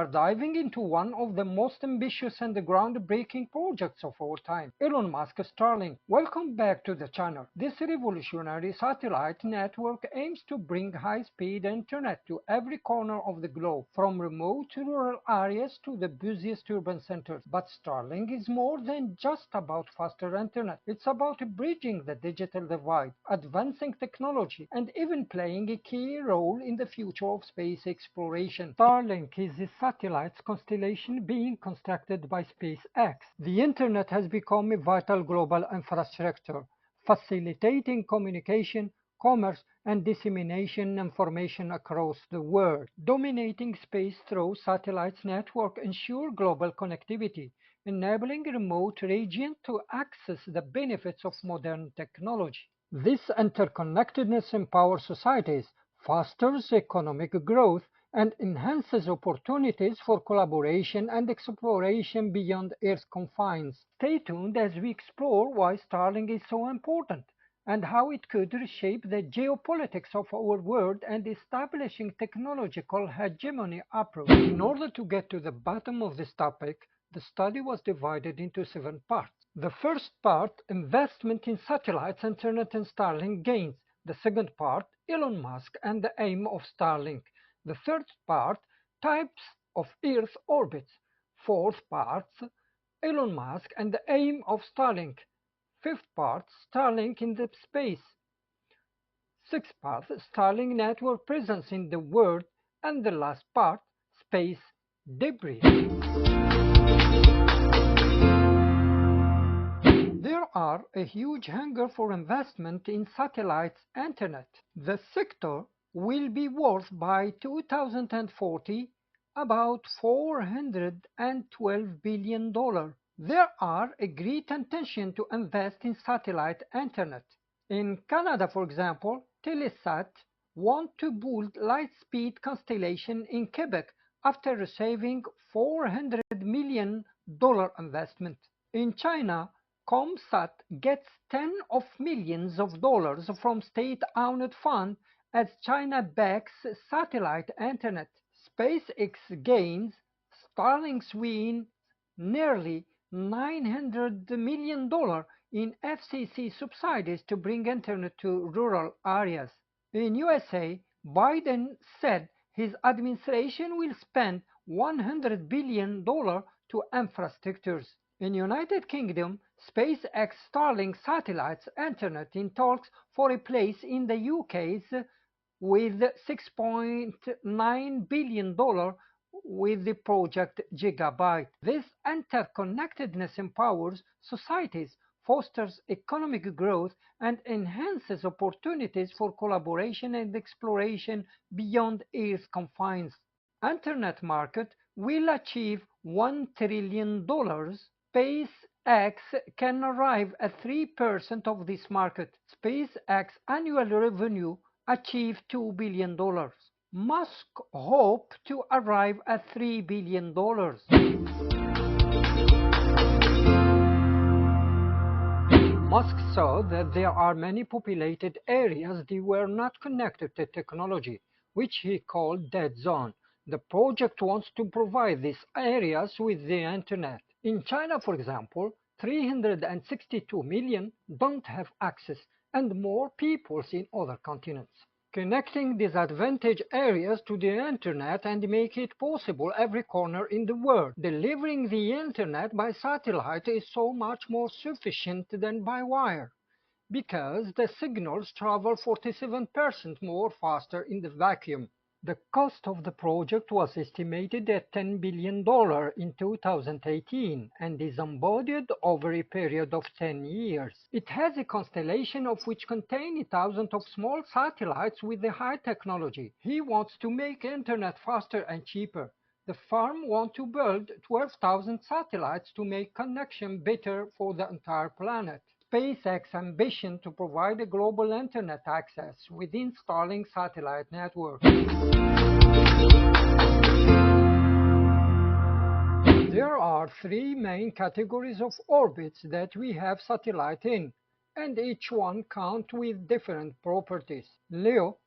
are diving into one of the most ambitious and groundbreaking projects of all time, Elon Musk's Starlink. Welcome back to the channel. This revolutionary satellite network aims to bring high-speed internet to every corner of the globe, from remote rural areas to the busiest urban centers. But Starlink is more than just about faster internet. It's about bridging the digital divide, advancing technology, and even playing a key role in the future of space exploration. Starlink is a satellite constellation being constructed by SpaceX. The internet has become a vital global infrastructure, facilitating communication, commerce, and dissemination information across the world. Dominating space through satellites network ensure global connectivity, enabling remote regions to access the benefits of modern technology. This interconnectedness empowers societies, fosters economic growth, and enhances opportunities for collaboration and exploration beyond Earth's confines. Stay tuned as we explore why Starlink is so important and how it could reshape the geopolitics of our world and establishing technological hegemony abroad. In order to get to the bottom of this topic, the study was divided into 7 parts. The first part, investment in satellites, internet, and Starlink gains. The second part, Elon Musk and the aim of Starlink. The third part, types of Earth orbits. Fourth part, Elon Musk and the aim of Starlink. Fifth part, Starlink in the space. Sixth part, Starlink network presence in the world. And the last part, space debris. There are a huge hunger for investment in satellites internet. The sector will be worth by 2040 about $412 billion. There are a great intention to invest in satellite internet. In Canada, for example, Telesat want to build light-speed constellation in Quebec after receiving $400 million investment. In China, ComSat gets tens of millions of dollars from state-owned funds as China backs satellite internet. SpaceX gains, Starlink's win nearly $900 million in FCC subsidies to bring internet to rural areas. In USA, Biden said his administration will spend $100 billion to infrastructures. In United Kingdom, SpaceX Starlink satellites internet in talks for a place in the UK's with $6.9 billion with the project Gigabyte. This interconnectedness empowers societies, fosters economic growth, and enhances opportunities for collaboration and exploration beyond Earth's confines. Internet market will achieve $1 trillion. SpaceX can arrive at 3% of this market. SpaceX annual revenue achieve $2 billion. Musk hope to arrive at $3 billion. Musk saw that there are many populated areas that were not connected to technology, which he called dead zone. The project wants to provide these areas with the internet. In China, for example, 362 million don't have access, and more peoples in other continents. Connecting disadvantaged areas to the internet and make it possible every corner in the world. Delivering the internet by satellite is so much more sufficient than by wire, because the signals travel 47% more faster in the vacuum. The cost of the project was estimated at $10 billion in 2018 and is embodied over a period of 10 years. It has a constellation of which contain thousands of small satellites with the high technology. He wants to make internet faster and cheaper. The firm wants to build 12,000 satellites to make connection better for the entire planet. SpaceX ambition to provide a global internet access within Starlink satellite network. There are 3 main categories of orbits that we have satellite in, and each one counts with different properties: LEO,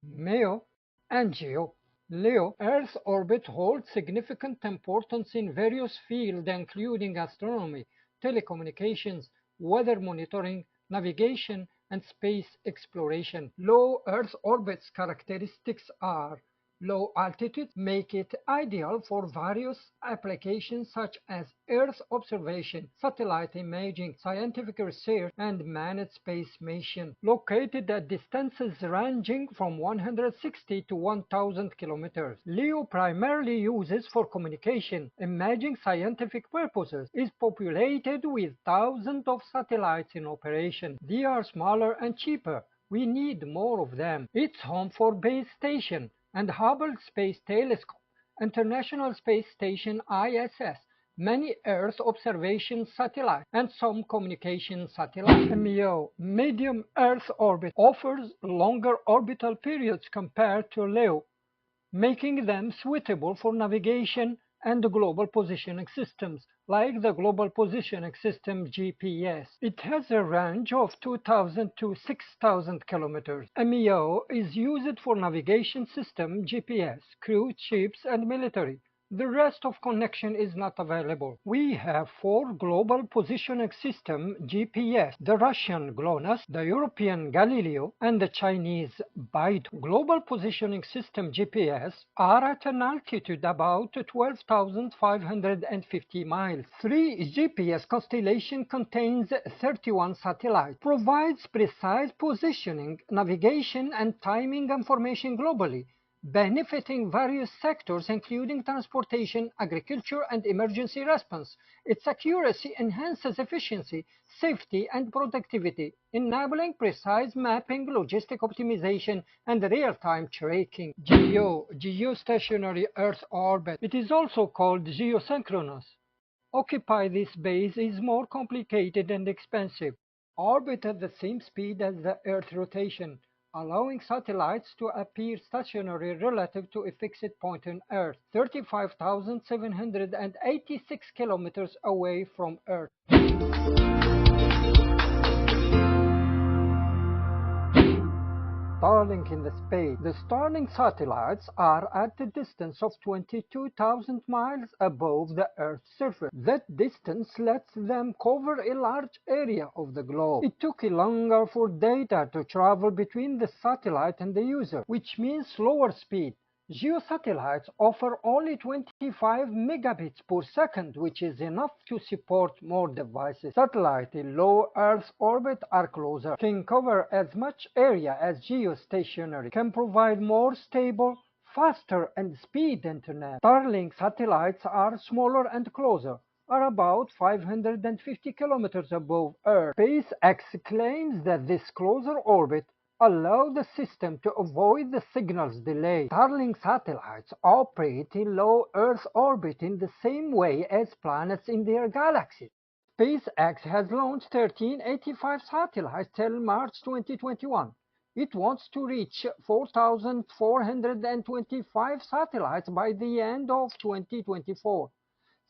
MEO, and GEO. Leo, Earth's orbit holds significant importance in various fields including astronomy, telecommunications, weather monitoring, navigation, and space exploration. Low Earth orbit's characteristics are low altitude, make it ideal for various applications such as Earth observation, satellite imaging, scientific research, and manned space mission. Located at distances ranging from 160 to 1000 kilometers. LEO primarily uses for communication, imaging scientific purposes, is populated with thousands of satellites in operation. They are smaller and cheaper. We need more of them. It's home for base station and Hubble Space Telescope, International Space Station ISS, many Earth observation satellites, and some communication satellites. MEO, medium Earth orbit, offers longer orbital periods compared to LEO, making them suitable for navigation and global positioning systems, like the Global Positioning System GPS. It has a range of 2,000 to 6,000 kilometers. MEO is used for navigation system, GPS, cruise ships, and military. The rest of connection is not available. We have 4 global positioning system GPS, the Russian GLONASS, the European Galileo, and the Chinese Baidu. Global positioning system GPS are at an altitude about 12,550 miles. 3 GPS constellation contains 31 satellites, provides precise positioning, navigation, and timing information globally, benefiting various sectors including transportation, agriculture, and emergency response. Its accuracy enhances efficiency, safety, and productivity, enabling precise mapping, logistic optimization, and real-time tracking. Geostationary Earth orbit. It is also called geosynchronous. Occupy this base is more complicated and expensive. Orbit at the same speed as the Earth rotation, allowing satellites to appear stationary relative to a fixed point on Earth, 35,786 kilometers away from Earth. Starlink in the space. The Starlink satellites are at a distance of 22,000 miles above the Earth's surface. That distance lets them cover a large area of the globe. It took longer for data to travel between the satellite and the user, which means slower speed. Geosatellites offer only 25 megabits per second, which is enough to support more devices. Satellites in low Earth orbit are closer, can cover as much area as geostationary, can provide more stable, faster, and speed internet. Starlink satellites are smaller and closer, are about 550 kilometers above Earth. SpaceX claims that this closer orbit allow the system to avoid the signal's delay. Starlink satellites operate in low Earth orbit in the same way as planets in their galaxy. SpaceX has launched 1385 satellites till March 2021. It wants to reach 4,425 satellites by the end of 2024.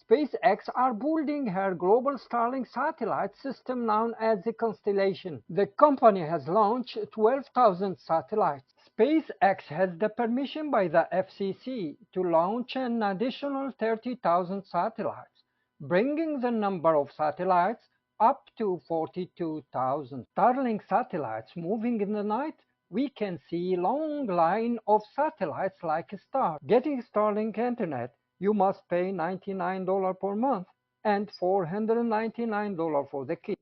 SpaceX are building her global Starlink satellite system known as the Constellation. The company has launched 12,000 satellites. SpaceX has the permission by the FCC to launch an additional 30,000 satellites, bringing the number of satellites up to 42,000. Starlink satellites moving in the night, we can see a long line of satellites like a star. Getting Starlink internet, you must pay $99 per month and $499 for the kit.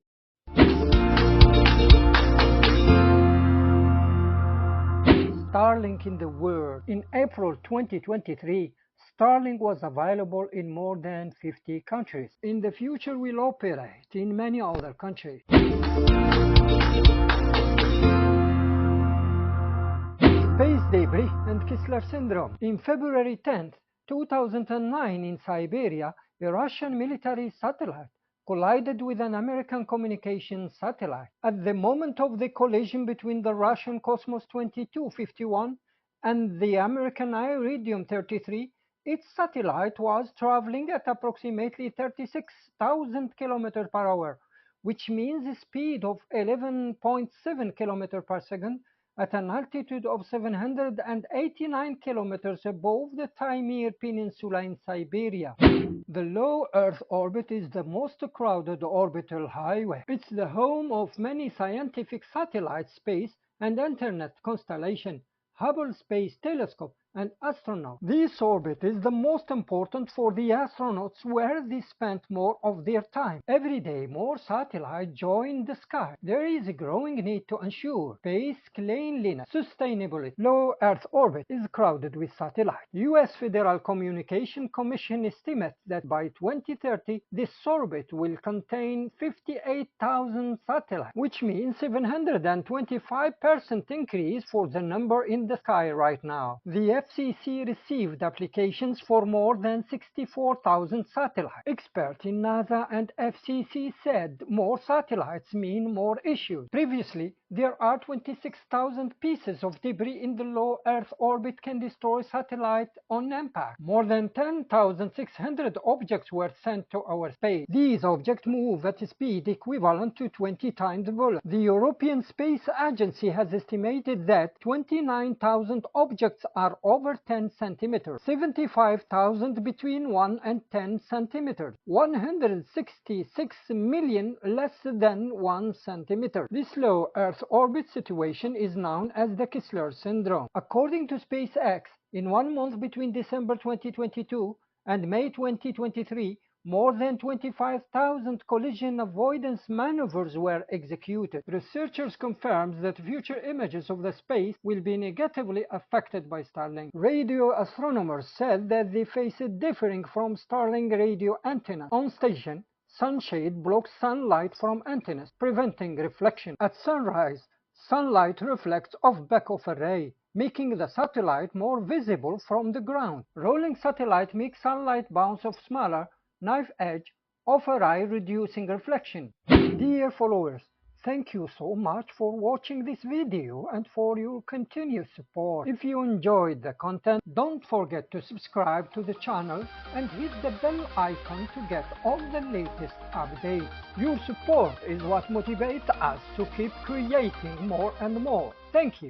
Starlink in the world. In April 2023, Starlink was available in more than 50 countries. In the future, will operate in many other countries. Space debris and Kessler syndrome. In February 10th, 2009 in Siberia, a Russian military satellite collided with an American communications satellite. At the moment of the collision between the Russian Cosmos 2251 and the American Iridium 33, its satellite was traveling at approximately 36,000 km per hour, which means a speed of 11.7 km per second at an altitude of 789 kilometers above the Taimyr Peninsula in Siberia. The low Earth orbit is the most crowded orbital highway. It's the home of many scientific satellites, space and internet constellation, Hubble Space Telescope, and astronauts. This orbit is the most important for the astronauts, where they spend more of their time. Every day more satellites join the sky. There is a growing need to ensure space cleanliness, sustainability. Low Earth orbit is crowded with satellites. U.S. Federal Communication Commission estimates that by 2030 this orbit will contain 58,000 satellites, which means 725% increase for the number in the sky right now. The FCC received applications for more than 64,000 satellites. Experts in NASA and FCC said more satellites mean more issues. Previously, there are 26,000 pieces of debris in the low Earth orbit can destroy satellite on impact. More than 10,600 objects were sent to our space. These objects move at a speed equivalent to 20 times the bullet. The European Space Agency has estimated that 29,000 objects are over 10 centimeters, 75,000 between 1 and 10 centimeters, 166 million less than 1 centimeter. This low Earth orbit situation is known as the Kessler syndrome. According to SpaceX, in 1 month between December 2022 and May 2023, more than 25,000 collision avoidance maneuvers were executed. Researchers confirmed that future images of the space will be negatively affected by Starlink. Radio astronomers said that they face it differing from Starlink radio antenna. On station, sunshade blocks sunlight from antennas, preventing reflection. At sunrise, sunlight reflects off back of array, making the satellite more visible from the ground. Rolling satellite makes sunlight bounce off smaller knife edge of array, reducing reflection. Dear followers, thank you so much for watching this video and for your continued support. If you enjoyed the content, don't forget to subscribe to the channel and hit the bell icon to get all the latest updates. Your support is what motivates us to keep creating more and more. Thank you.